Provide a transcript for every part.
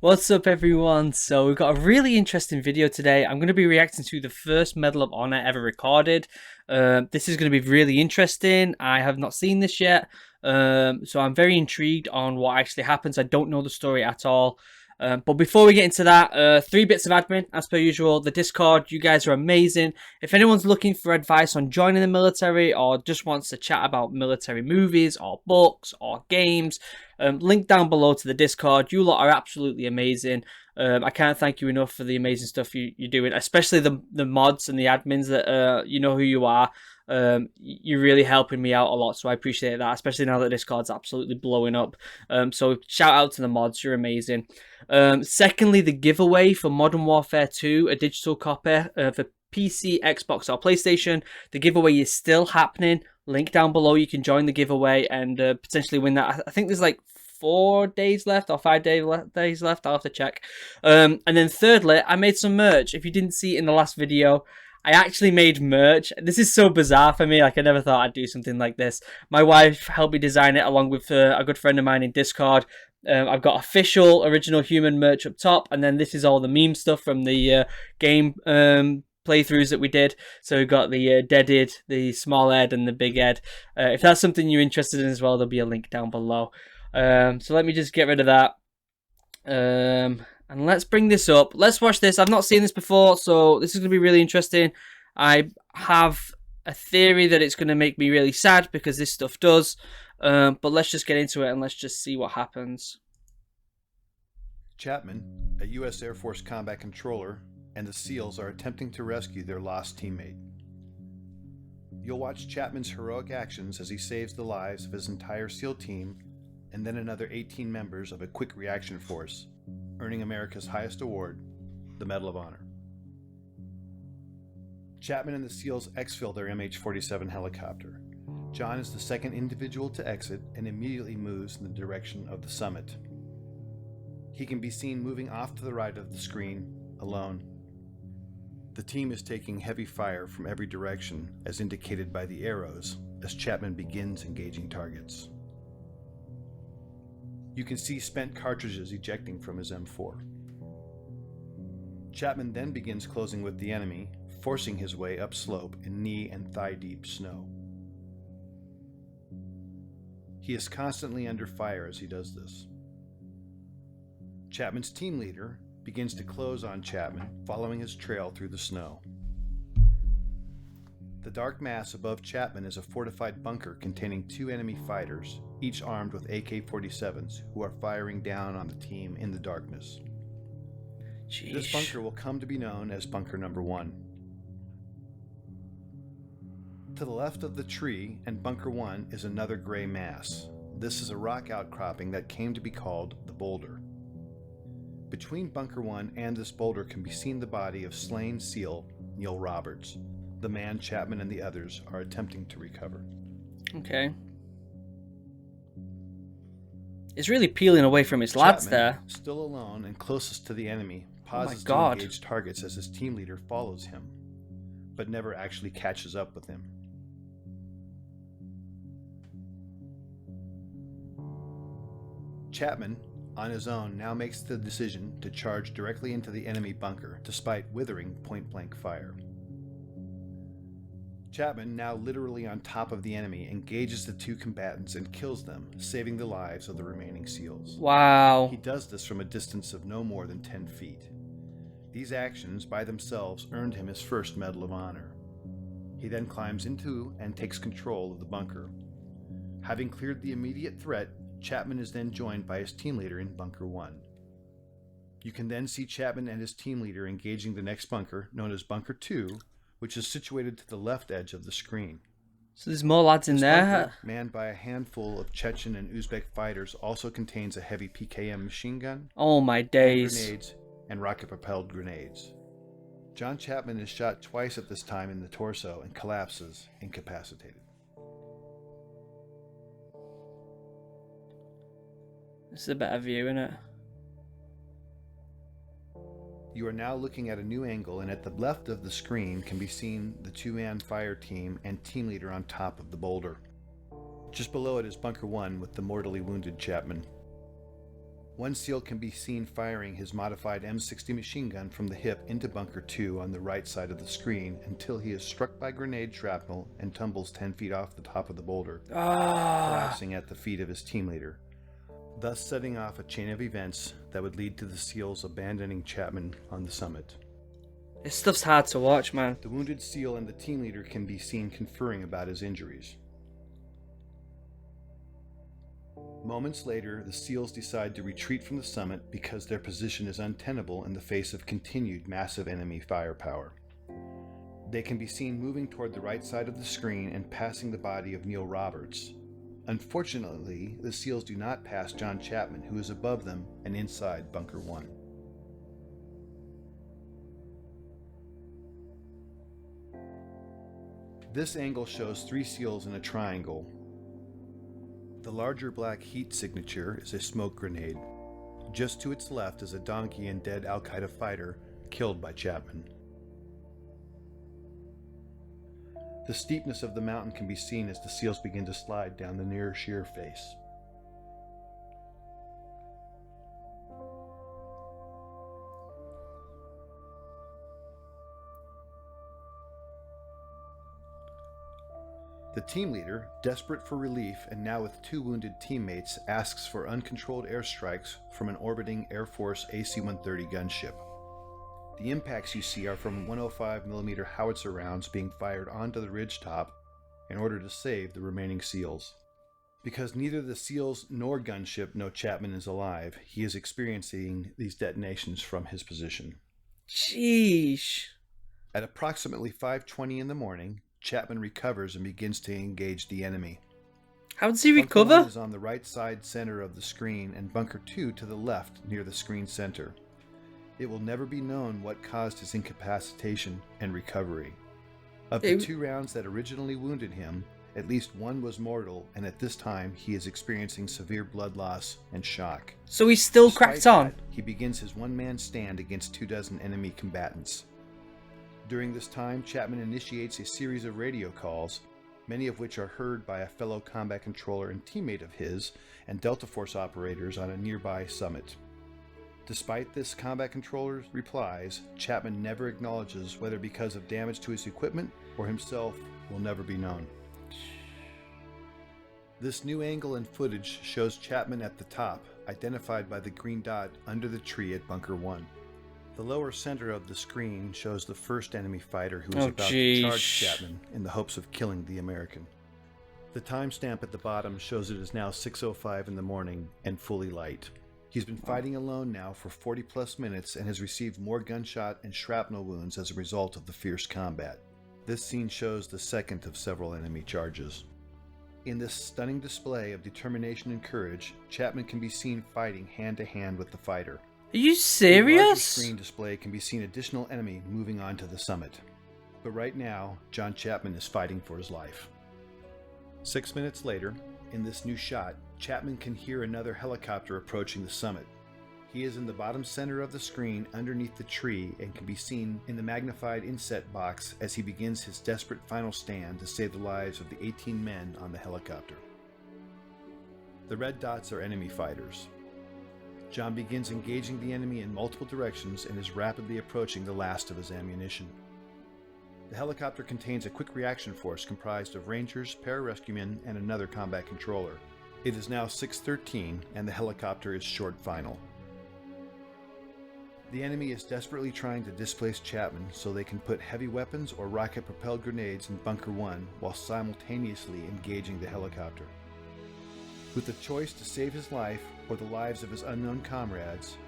What's up, everyone? So we've got a really interesting video today. I'm going to be reacting to the first Medal of Honor ever recorded. This is going to be really interesting. I have not seen this yet, so I'm very intrigued on what actually happens. I don't know the story at all. But before we get into that, 3 bits of admin, as per usual. The Discord, you guys are amazing. If anyone's looking for advice on joining the military or just wants to chat about military movies or books or games, link down below to the Discord. You lot are absolutely amazing. I can't thank you enough for the amazing stuff you're doing, especially the mods and the admins that you know who you are. You're really helping me out a lot, so I appreciate that, especially now that Discord's absolutely blowing up. So shout out to the mods, you're amazing. Secondly, the giveaway for Modern Warfare 2, a digital copy for PC, Xbox, or PlayStation. The giveaway is still happening. Link down below. You can join the giveaway and potentially win that. I think there's like 4 days left or 5 days left. I'll have to check. And then thirdly, I made some merch. If you didn't see it in the last video, I actually made merch. This is so bizarre for me. Like, I never thought I'd do something like this. My wife helped me design it along with a good friend of mine in Discord. I've got official original human merch up top, and then this is all the meme stuff from the game playthroughs that we did. So we've got the deaded, the small Ed, and the big Ed. If that's something you're interested in as well, there'll be a link down below. So let me just get rid of that. And let's bring this up. Let's watch this. I've not seen this before, so this is going to be really interesting. I have a theory that it's going to make me really sad because this stuff does. But let's just get into it and let's just see what happens. Chapman, a U.S. Air Force combat controller, and the SEALs are attempting to rescue their lost teammate. You'll watch Chapman's heroic actions as he saves the lives of his entire SEAL team and then another 18 members of a quick reaction force, earning America's highest award, the Medal of Honor. Chapman and the SEALs exfil their MH-47 helicopter. John is the second individual to exit and immediately moves in the direction of the summit. He can be seen moving off to the right of the screen, alone. The team is taking heavy fire from every direction, as indicated by the arrows, as Chapman begins engaging targets. You can see spent cartridges ejecting from his M4. Chapman then begins closing with the enemy, forcing his way upslope in knee and thigh-deep snow. He is constantly under fire as he does this. Chapman's team leader begins to close on Chapman, following his trail through the snow. The dark mass above Chapman is a fortified bunker containing 2 enemy fighters, each armed with AK-47s, who are firing down on the team in the darkness. Jeez. This bunker will come to be known as Bunker Number 1. To the left of the tree and Bunker 1 is another gray mass. This is a rock outcropping that came to be called the Boulder. Between Bunker 1 and this boulder can be seen the body of slain SEAL Neil Roberts, the man Chapman and the others are attempting to recover. Okay. It's really peeling away from his lads Chapman, there. still alone and closest to the enemy, pauses to God. engage targets as his team leader follows him, but never actually catches up with him. Chapman, on his own, now makes the decision to charge directly into the enemy bunker, despite withering point-blank fire. Chapman, now literally on top of the enemy, engages the 2 combatants and kills them, saving the lives of the remaining SEALs. Wow. He does this from a distance of no more than 10 feet. These actions by themselves earned him his first Medal of Honor. He then climbs into and takes control of the bunker. Having cleared the immediate threat, Chapman is then joined by his team leader in Bunker 1. You can then see Chapman and his team leader engaging the next bunker, known as Bunker 2, which is situated to the left edge of the screen. So there's more lads in This there. bunker, manned by a handful of Chechen and Uzbek fighters, also contains a heavy PKM machine gun, Oh my days. grenades, and rocket-propelled grenades. John Chapman is shot twice at this time in the torso and collapses, incapacitated. This is a better view, isn't it? You are now looking at a new angle, and at the left of the screen can be seen the 2-man fire team and team leader on top of the boulder. Just below it is Bunker 1 with the mortally wounded Chapman. One SEAL can be seen firing his modified M60 machine gun from the hip into Bunker 2 on the right side of the screen until he is struck by grenade shrapnel and tumbles 10 feet off the top of the boulder, collapsing at the feet of his team leader, thus setting off a chain of events that would lead to the SEALs abandoning Chapman on the summit. This stuff's hard to watch, man. The wounded SEAL and the team leader can be seen conferring about his injuries. Moments later, the SEALs decide to retreat from the summit because their position is untenable in the face of continued massive enemy firepower. They can be seen moving toward the right side of the screen and passing the body of Neil Roberts. Unfortunately, the SEALs do not pass John Chapman, who is above them and inside Bunker 1. This angle shows 3 SEALs in a triangle. The larger black heat signature is a smoke grenade. Just to its left is a donkey and dead Al-Qaeda fighter killed by Chapman. The steepness of the mountain can be seen as the SEALs begin to slide down the near sheer face. The team leader, desperate for relief and now with 2 wounded teammates, asks for uncontrolled airstrikes from an orbiting Air Force AC-130 gunship. The impacts you see are from 105mm howitzer rounds being fired onto the ridgetop in order to save the remaining SEALs. Because neither the SEALs nor gunship know Chapman is alive, he is experiencing these detonations from his position. Sheesh. At approximately 5:20 in the morning, Chapman recovers and begins to engage the enemy. How does he Bunker recover? 1 is on the right side center of the screen and Bunker 2 to the left near the screen center. It will never be known what caused his incapacitation and recovery. Of the 2 rounds that originally wounded him, at least 1 was mortal, and at this time he is experiencing severe blood loss and shock. So he's still Despite cracked on. that, he begins his one-man stand against 24 enemy combatants. During this time, Chapman initiates a series of radio calls, many of which are heard by a fellow combat controller and teammate of his and Delta Force operators on a nearby summit. Despite this combat controller's replies, Chapman never acknowledges whether because of damage to his equipment or himself will never be known. This new angle and footage shows Chapman at the top, identified by the green dot under the tree at Bunker 1. The lower center of the screen shows the first enemy fighter who is about to charge Chapman in the hopes of killing the American. The timestamp at the bottom shows it is now 6:05 in the morning and fully light. He's been fighting alone now for 40 plus minutes and has received more gunshot and shrapnel wounds as a result of the fierce combat. This scene shows the second of several enemy charges. In this stunning display of determination and courage, Chapman can be seen fighting hand to hand with the fighter. Are you In the larger serious? screen display can be seen additional enemy moving on to the summit. But right now, John Chapman is fighting for his life. 6 minutes later, in this new shot, Chapman can hear another helicopter approaching the summit. He is in the bottom center of the screen underneath the tree and can be seen in the magnified inset box as he begins his desperate final stand to save the lives of the 18 men on the helicopter. The red dots are enemy fighters. John begins engaging the enemy in multiple directions and is rapidly approaching the last of his ammunition. The helicopter contains a quick reaction force comprised of Rangers, pararescuemen, and another combat controller. It is now 6:13 and the helicopter is short final. The enemy is desperately trying to displace Chapman so they can put heavy weapons or rocket-propelled grenades in Bunker 1 while simultaneously engaging the helicopter. With the choice to save his life or the lives of his unknown comrades,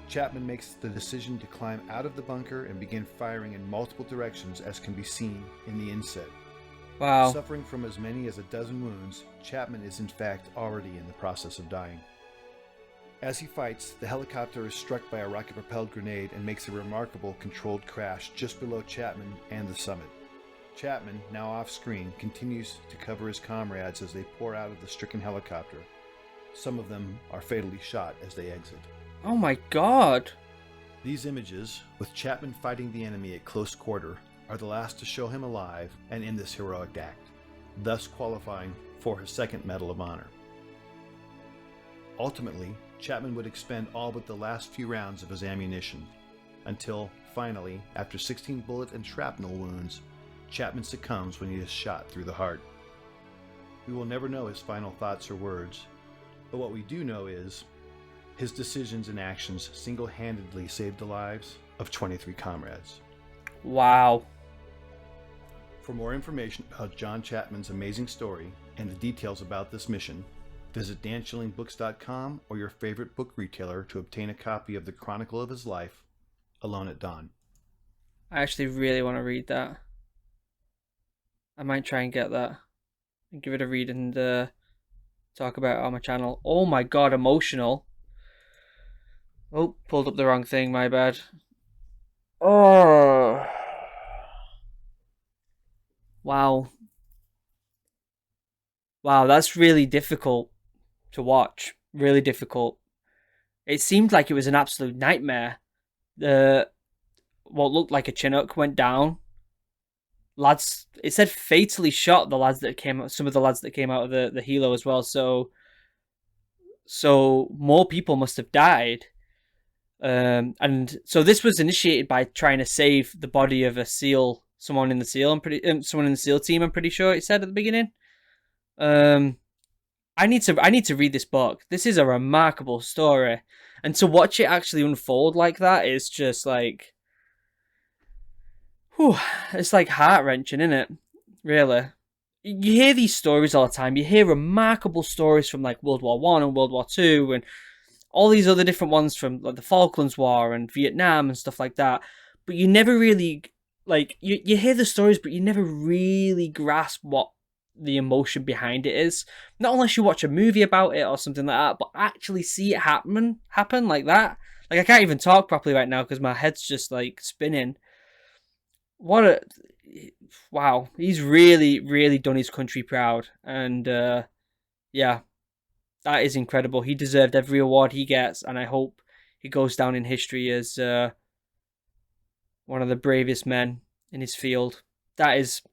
Chapman makes the decision to climb out of the bunker and begin firing in multiple directions as can be seen in the inset. Wow. Suffering from as many as a dozen wounds, Chapman is in fact already in the process of dying. As he fights, the helicopter is struck by a rocket-propelled grenade and makes a remarkable controlled crash just below Chapman and the summit. Chapman, now off-screen, continues to cover his comrades as they pour out of the stricken helicopter. Some of them are fatally shot as they exit. Oh my god. These images, with Chapman fighting the enemy at close quarter, are the last to show him alive and in this heroic act, thus qualifying for his second Medal of Honor. Ultimately, Chapman would expend all but the last few rounds of his ammunition, until, finally, after 16 bullet and shrapnel wounds, Chapman succumbs when he is shot through the heart. We will never know his final thoughts or words, but what we do know is his decisions and actions single-handedly saved the lives of 23 comrades. Wow. For more information about John Chapman's amazing story and the details about this mission, visit danschillingbooks.com or your favorite book retailer to obtain a copy of the Chronicle of his life, Alone at Dawn. I actually really want to read that. I might try and get that and give it a read and talk about it on my channel. Oh my god, emotional. Oh, pulled up the wrong thing, my bad. Oh. Wow. Wow, that's really difficult to watch. Really difficult. It seemed like it was an absolute nightmare. What looked like a Chinook went down. Lads, it said fatally shot the lads that came out, some of the lads that came out of the helo as well. So more people must have died. And so this was initiated by trying to save the body of a SEAL, someone in the SEAL team. I'm pretty sure it said at the beginning. I need to read this book. This is a remarkable story, and to watch it actually unfold like that is just like, whew, it's like heart-wrenching, isn't it? Really. You hear these stories all the time. You hear remarkable stories from like World War One and World War Two, and all these other different ones from like the Falklands War and Vietnam and stuff like that. But you never really, like, you hear the stories, but you never really grasp what the emotion behind it is. Not unless you watch a movie about it or something like that, but actually see it happen like that. Like, I can't even talk properly right now because my head's just like spinning. Wow, he's really, really done his country proud, and yeah, that is incredible. He deserved every award he gets, and I hope he goes down in history as one of the bravest men in his field. That's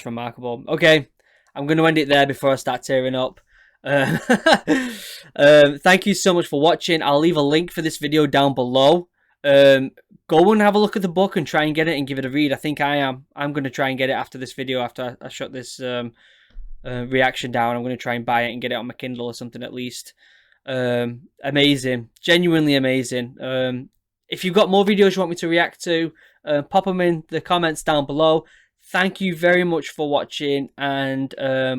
remarkable. Okay, I'm going to end it there before I start tearing up. Thank you so much for watching. I'll leave a link for this video down below. Go and have a look at the book and try and get it and give it a read. I think I'm going to try and get it after this video, after I shut this reaction down. I'm going to try and buy it and get it on my Kindle or something at least. Amazing. Genuinely amazing. If you've got more videos you want me to react to, pop them in the comments down below. Thank you very much for watching, and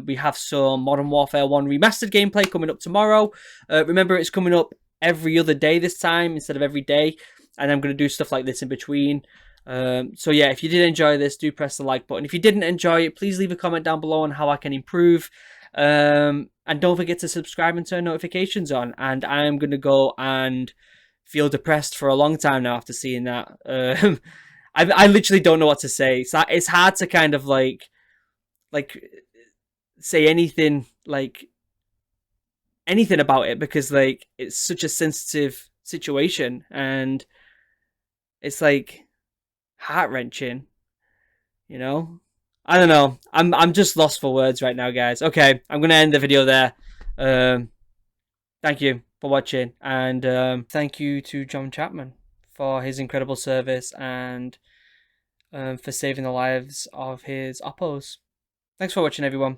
we have some Modern Warfare 1 Remastered gameplay coming up tomorrow. Remember, it's coming up every other day this time instead of every day, and I'm going to do stuff like this in between. So yeah, if you did enjoy this, do press the like button. If you didn't enjoy it, please leave a comment down below on how I can improve. And don't forget to subscribe and turn notifications on. And I'm going to go and feel depressed for a long time now after seeing that. I literally don't know what to say. It's hard to kind of like say anything about it, because like it's such a sensitive situation and it's like heart-wrenching, you know. I don't know, I'm just lost for words right now, guys. Okay, I'm gonna end the video there. Thank you for watching, and thank you to John Chapman for his incredible service and for saving the lives of his oppos. Thanks for watching, everyone.